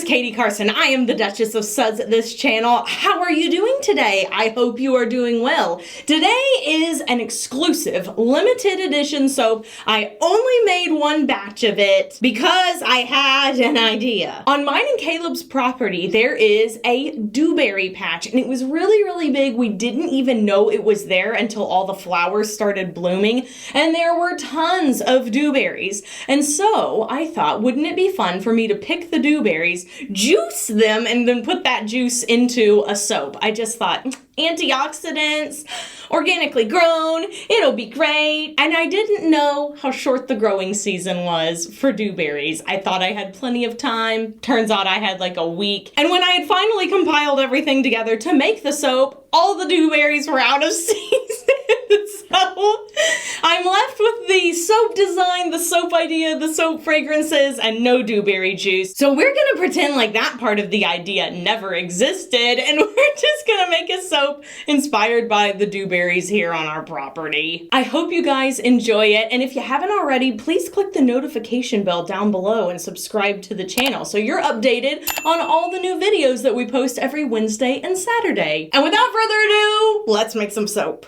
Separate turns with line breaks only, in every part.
Katie Carson. I am the Duchess of Suds at this channel. How are you doing today? I hope you are doing well. Today is an exclusive limited edition soap. I only made one batch of it because I had an idea. On mine and Caleb's property, there is a dewberry patch, and it was really big. We didn't even know it was there until all the flowers started blooming, and there were tons of dewberries. And so I thought, wouldn't it be fun for me to pick the dewberries, juice them, and then put that juice into a soap? I just thought, antioxidants, organically grown, it'll be great. And I didn't know how short the growing season was for dewberries. I thought I had plenty of time. Turns out I had like a week. And when I had finally compiled everything together to make the soap, all the dewberries were out of season. So I'm left with the soap design, the soap idea, the soap fragrances, and no dewberry juice. So we're gonna pretend like that part of the idea never existed, and we're just gonna make a soap inspired by the dewberries here on our property. I hope you guys enjoy it, and if you haven't already, please click the notification bell down below and subscribe to the channel so you're updated on all the new videos that we post every Wednesday and Saturday. And without further ado, let's make some soap.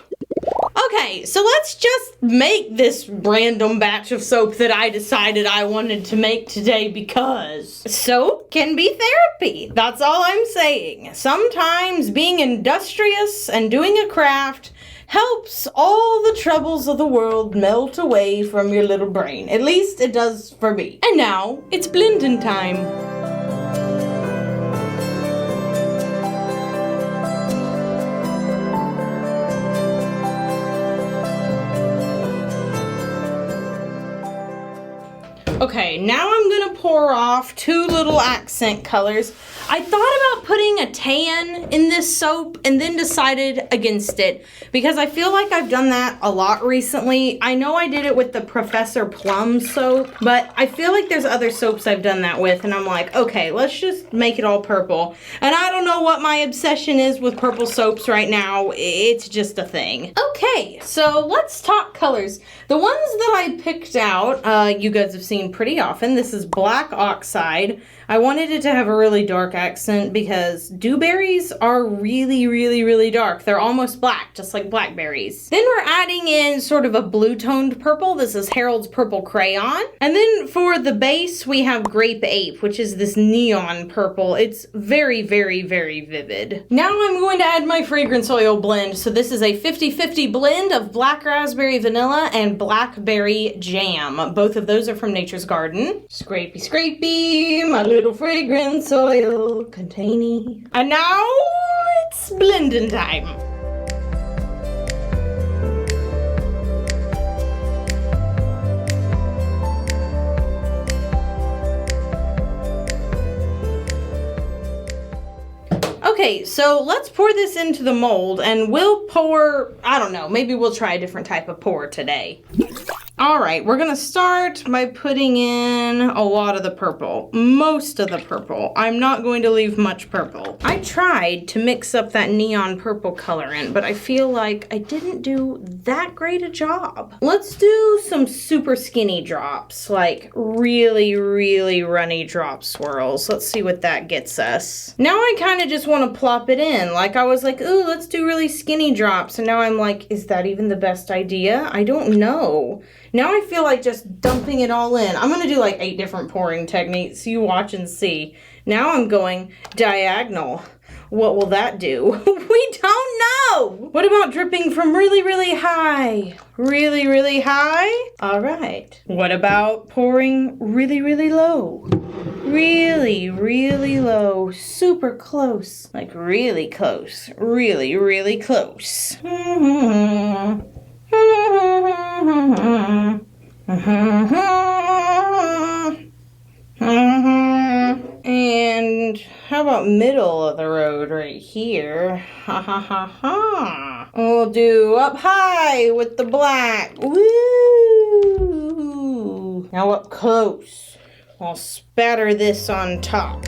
Okay, so let's just make this random batch of soap that I decided I wanted to make today because soap can be therapy. That's all I'm saying. Sometimes being industrious and doing a craft helps all the troubles of the world melt away from your little brain. At least it does for me. And now, it's blending time. Okay, now I'm gonna pour off two little accent colors. I thought about putting a tan in this soap and then decided against it because I feel like I've done that a lot recently. I know I did it with the Professor Plum soap, but I feel like there's other soaps I've done that with, and I'm like, okay, let's just make it all purple. And I don't know what my obsession is with purple soaps right now. It's just a thing. Okay, so let's talk colors. The ones that I picked out, you guys have seen pretty often. This is Black Oxide. I wanted it to have a really dark accent because dewberries are really dark. They're almost black, just like blackberries. Then we're adding in sort of a blue toned purple. This is Harold's Purple Crayon. And then for the base, we have Grape Ape, which is this neon purple. It's very vivid. Now I'm going to add my fragrance oil blend. So this is a 50-50 blend of black raspberry vanilla and blackberry jam. Both of those are from Nature's Garden. Scrapey, my little fragrance oil containing. And now it's blending time. Okay, so let's pour this into the mold and we'll pour, I don't know, maybe we'll try a different type of pour today. All right, we're gonna start by putting in a lot of the purple, most of the purple. I'm not going to leave much purple. I tried to mix up that neon purple colorant, but I feel like I didn't do that great a job. Let's do some super skinny drops, like really runny drop swirls. Let's see what that gets us. Now I kind of just want to plop it in. Like I was like, ooh, let's do really skinny drops. And now I'm like, is that even the best idea? I don't know. Now I feel like just dumping it all in. I'm gonna do like 8 different pouring techniques. You watch and see. Now I'm going diagonal. What will that do? We don't know. What about dripping from really high? Really high? All right. What about pouring really low? Really low. Super close. Like really close. Really close. And how about middle of the road right here? Ha. We'll do up high with the black. Woo! Now up close. I'll spatter this on top.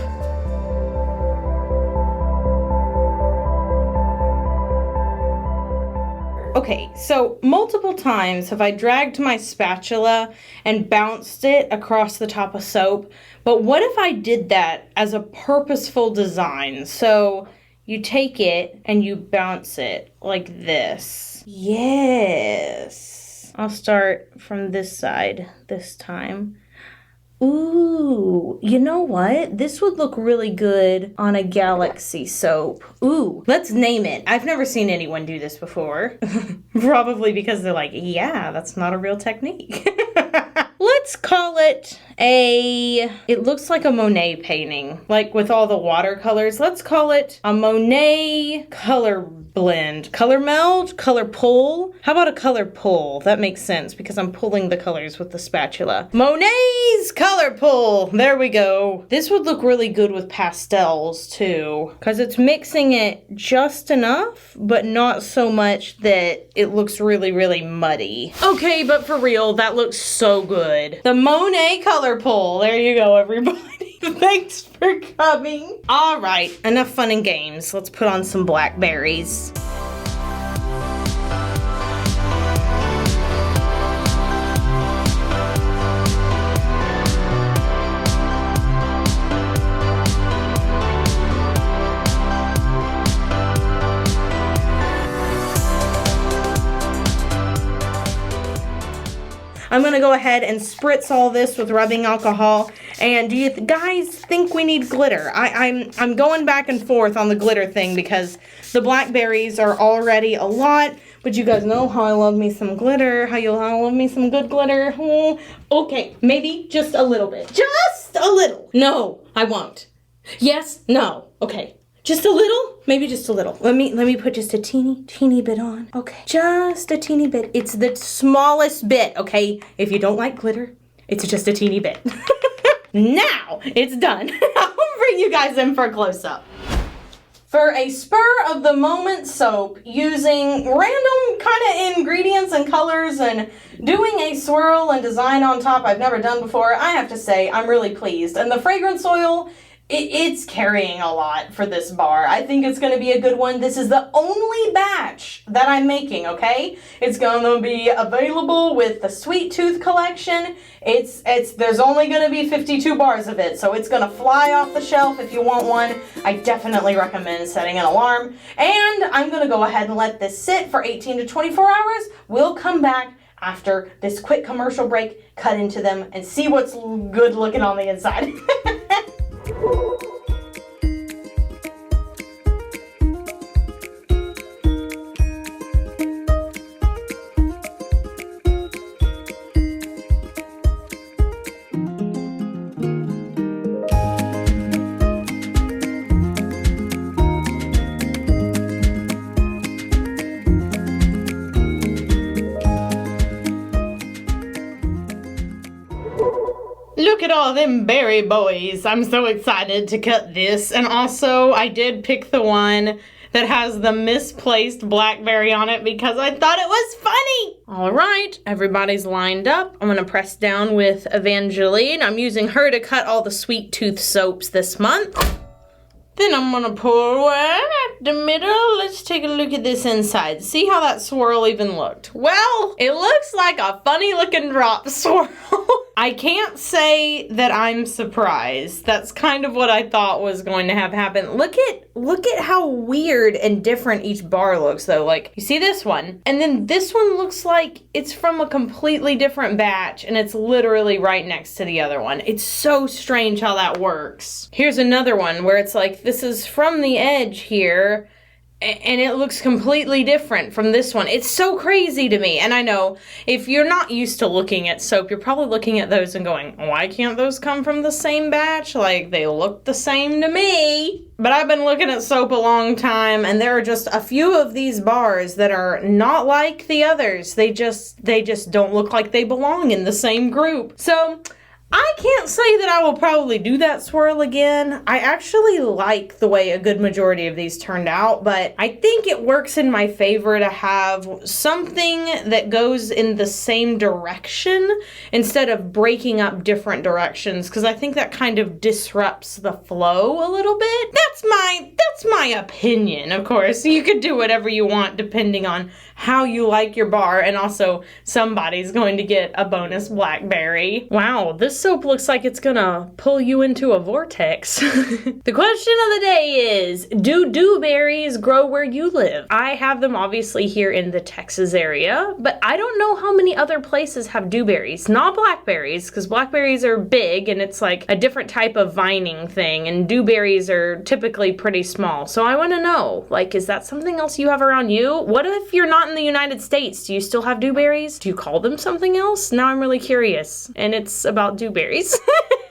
Okay, so multiple times have I dragged my spatula and bounced it across the top of soap, but what if I did that as a purposeful design? So you take it and you bounce it like this. Yes. I'll start from this side this time. Ooh, you know what? This would look really good on a Galaxy soap. Ooh, let's name it. I've never seen anyone do this before. Probably because they're like, yeah, that's not a real technique. Let's call it it looks like a Monet painting, like with all the watercolors. Let's call it a Monet color blend, color meld, color pull. How about a color pull? That makes sense because I'm pulling the colors with the spatula. Monet's color pull. There we go. This would look really good with pastels too, because it's mixing it just enough, but not so much that it looks really, really muddy. Okay, but for real, that looks so good. The Monet color pull. There you go, everybody. Thanks for coming. All right, enough fun and games. Let's put on some blackberries. I'm gonna go ahead and spritz all this with rubbing alcohol. And do you guys think we need glitter? I'm going back and forth on the glitter thing because the blackberries are already a lot, but you guys know how I love me some glitter, how you love me some good glitter. Oh, okay, maybe just a little bit. Just a little. No, I won't. Yes, no, okay. Just a little? Maybe just a little. Let me put just a teeny bit on. Okay, just a teeny bit. It's the smallest bit, okay? If you don't like glitter, it's just a teeny bit. Now it's done. I'll bring you guys in for a close-up. For a spur of the moment soap, using random kind of ingredients and colors and doing a swirl and design on top I've never done before, I have to say I'm really pleased. And the fragrance oil, it's carrying a lot for this bar. I think it's going to be a good one. This is the only batch that I'm making, okay? It's going to be available with the Sweet Tooth collection. There's only going to be 52 bars of it, so it's going to fly off the shelf if you want one. I definitely recommend setting an alarm. And I'm going to go ahead and let this sit for 18 to 24 hours. We'll come back after this quick commercial break, cut into them, and see what's good looking on the inside. Look at all them berry boys. I'm so excited to cut this. And also, I did pick the one that has the misplaced blackberry on it because I thought it was funny. All right, everybody's lined up. I'm gonna press down with Evangeline. I'm using her to cut all the Sweet Tooth soaps this month. Then I'm gonna pour one at the middle. Let's take a look at this inside. See how that swirl even looked? Well, it looks like a funny looking drop swirl. I can't say that I'm surprised. That's kind of what I thought was going to have happen. Look at how weird and different each bar looks though. Like, you see this one, and then this one looks like it's from a completely different batch and it's literally right next to the other one. It's so strange how that works. Here's another one where it's like, this is from the edge here, and it looks completely different from this one. It's so crazy to me. And I know if you're not used to looking at soap, you're probably looking at those and going, why can't those come from the same batch? Like, they look the same to me. But I've been looking at soap a long time, and there are just a few of these bars that are not like the others. They just don't look like they belong in the same group. So I can't say that I will probably do that swirl again. I actually like the way a good majority of these turned out, but I think it works in my favor to have something that goes in the same direction instead of breaking up different directions, because I think that kind of disrupts the flow a little bit. That's my opinion, of course. You could do whatever you want depending on how you like your bar, and also somebody's going to get a bonus blackberry. Wow, this soap looks like it's gonna pull you into a vortex. The question of the day is, do dewberries grow where you live? I have them obviously here in the Texas area, but I don't know how many other places have dewberries. Not blackberries, because blackberries are big and it's like a different type of vining thing, and dewberries are typically pretty small. So I want to know, like, is that something else you have around you? What if you're not in the United States? Do you still have dewberries? Do you call them something else? Now I'm really curious, and it's about dewberries.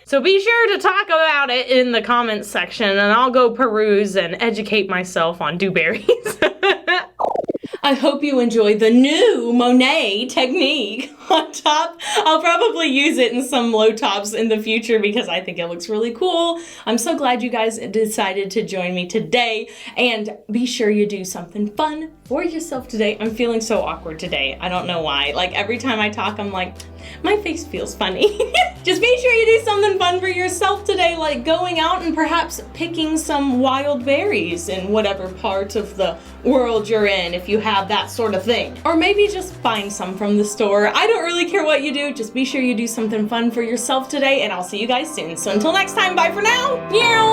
So be sure to talk about it in the comments section, and I'll go peruse and educate myself on dewberries. I hope you enjoy the new Monet technique on top. I'll probably use it in some low tops in the future because I think it looks really cool. I'm so glad you guys decided to join me today, and be sure you do something fun for yourself today. I'm feeling so awkward today. I don't know why. Like, every time I talk, I'm like, my face feels funny. Just be sure you do something fun for yourself today, like going out and perhaps picking some wild berries in whatever part of the world you're in, if you have that sort of thing. Or maybe just find some from the store. I don't really care what you do. Just be sure you do something fun for yourself today, and I'll see you guys soon. So until next time, bye for now. Meow.